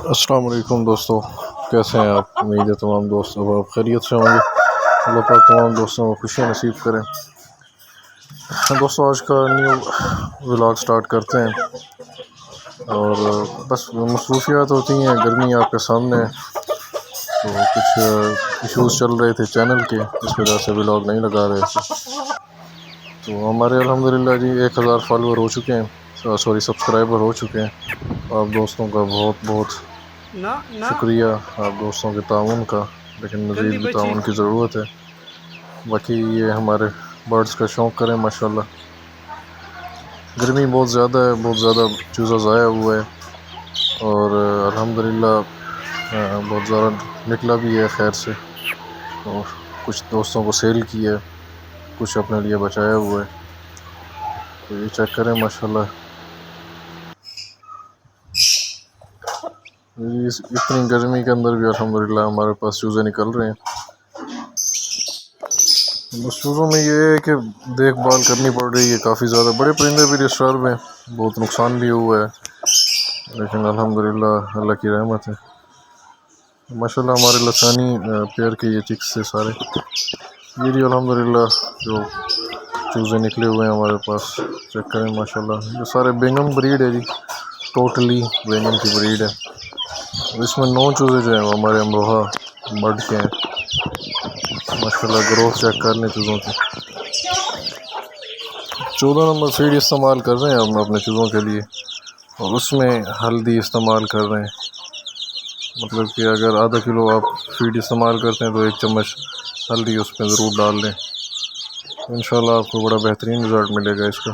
अस्सलाम वालेकुम दोस्तों, कैसे हैं आप। उम्मीद है तमाम दोस्त अब आप खैरियत से होंगे। अल्लाह पाक तमाम दोस्तों को खुशियाँ नसीब करें। दोस्तों आज का न्यू व्लॉग स्टार्ट करते हैं और बस मसरूफियात होती हैं, गर्मी आपके सामने है तो कुछ इश्यूज़ चल रहे थे चैनल के, इस वजह से व्लॉग नहीं लगा रहे थे। तो हमारे अल्हम्दुलिल्लाह जी 1000 फॉलोअर हो चुके हैं, सॉरी सब्सक्राइबर हो चुके हैं। आप दोस्तों का बहुत बहुत शुक्रिया, आप दोस्तों के ताउन का, लेकिन मज़ीद भी ताउन की ज़रूरत है। बाकी ये हमारे बर्ड्स का शौक़ करें माशाल्लाह। गर्मी बहुत ज़्यादा है, बहुत ज़्यादा चूज़ा ज़ाया हुआ है और अल्हम्दुलिल्लाह बहुत ज़्यादा निकला भी है खैर से, और कुछ दोस्तों को सेल किया है, कुछ अपने लिए बचाया हुआ है। तो ये चेक करें माशाल्लाह, इतनी गर्मी के अंदर भी अल्हम्दुलिल्लाह हमारे पास चूज़े निकल रहे हैं। बस चूज़ों में ये है कि देखभाल करनी पड़ रही है काफ़ी ज़्यादा। बड़े परिंदे भी डिस्टर्ब हैं, बहुत नुकसान भी हुआ है, लेकिन अल्हम्दुलिल्लाह अल्लाह की रहमत है माशाल्लाह। हमारे लसानी पेयर के ये चिक्स से सारे, ये भी अल्हम्दुलिल्लाह जो चूज़े निकले हुए हैं हमारे पास, चेक करें माशाल्लाह। ये सारे बेंगम ब्रीड है जी, टोटली बेंगम की ब्रीड है। इसमें 9 चूज़े जो हैं वो हमारे अमरोहा मर्ड के हैं माशाल्लाह। ग्रोथ चेक कर लें चूज़ों की। 14 नंबर फीड इस्तेमाल कर रहे हैं हम अपने चूज़ों के लिए, और उसमें हल्दी इस्तेमाल कर रहे हैं। मतलब कि अगर आधा किलो आप फीड इस्तेमाल करते हैं तो 1 चम्मच हल्दी उस पर ज़रूर डाल लें, इंशाल्लाह आपको बड़ा बेहतरीन रिज़ल्ट मिलेगा इसका।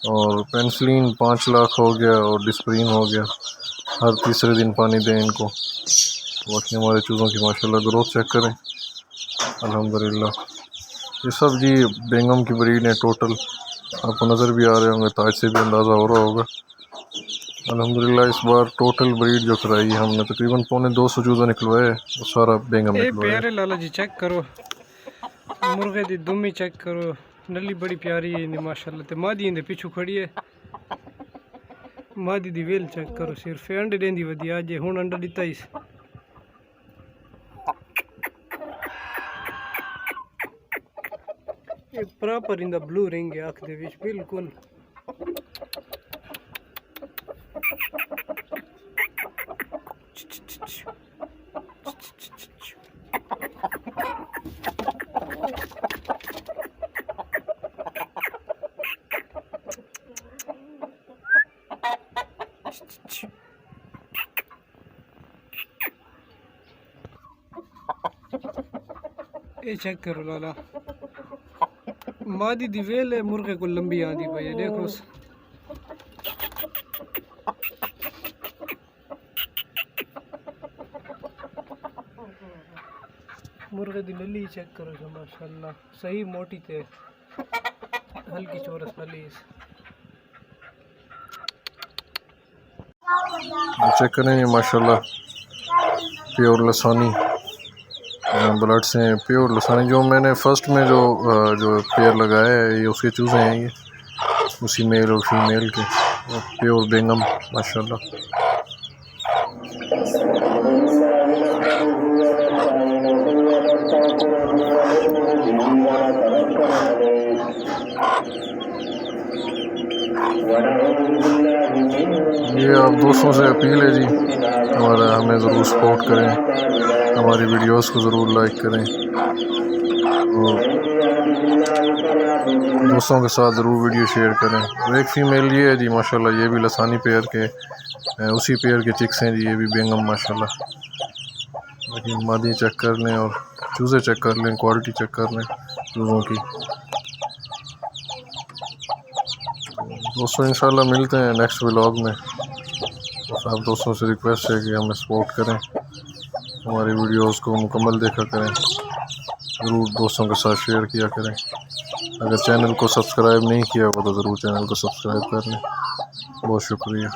और पेनिसिलिन 5 लाख हो गया और डिस्प्रिन हो गया, हर तीसरे दिन पानी दें इनको। बाकी हमारे चूज़ों की माशाल्लाह ग्रोथ चेक करें अल्हम्दुलिल्लाह। ये सब जी बेंगम की ब्रीड है टोटल, आपको नज़र भी आ रहे होंगे, ताज से भी अंदाज़ा हो रहा होगा। अल्हम्दुलिल्लाह इस बार टोटल ब्रीड जो कराई है हमने, तकरीबन 250 चूज़े निकलवाए, वो सारा बेंगम निकलवाया। प्यारे लाला जी चेक करो, मुर्गे दी दुमी चेक करो, नली बड़ी प्यारी है माशाल्लाह। ते मादी इंदे पिछू खड़ी है, मादी दी वेल चेक करो, सिर्फ अंडे देंदी वधी अज हुण अंडा दिता इस। ये प्रॉपर इंदा ब्लू रिंग है अख दे विच बिल्कुल। ये चेक करो लाला, मादी दी वेल है, मुर्गे को लंबी आंदी भाई है, देखो मुर्गे दी नली चेक करो जो माशाल्लाह सही मोटी थे, हल्की चौरस नली। चेक करें ये माशाल्लाह प्योर लसानी ब्लड से, प्योर लसानी। जो मैंने फर्स्ट में जो पेयर लगाया है ये उसके चूज़े हैं, ये उसी मेल और फीमेल के, प्योर बेंगम माशाल्लाह। ये आप दोस्तों से अपील है जी, हमें ज़रूर सपोर्ट करें, हमारी वीडियोस को ज़रूर लाइक करें और दोस्तों के साथ ज़रूर वीडियो शेयर करें। और एक फ़ीमेल ये है जी माशाल्लाह, ये भी लसानी पेयर के उसी पेयर के चिक्स हैं जी, ये भी बेंगम माशाल्लाह। लेकिन मादी चेक कर लें और चूज़े चेक कर लें, क्वालिटी चेक कर लें चूज़ों की। दोस्तों इंशाल्लाह मिलते हैं नेक्स्ट व्लॉग में। आप दोस्तों से रिक्वेस्ट है कि हमें सपोर्ट करें, हमारी वीडियोस को मुकम्मल देखा करें, ज़रूर दोस्तों के साथ शेयर किया करें। अगर चैनल को सब्सक्राइब नहीं किया हुआ तो ज़रूर चैनल को सब्सक्राइब कर लें। बहुत शुक्रिया।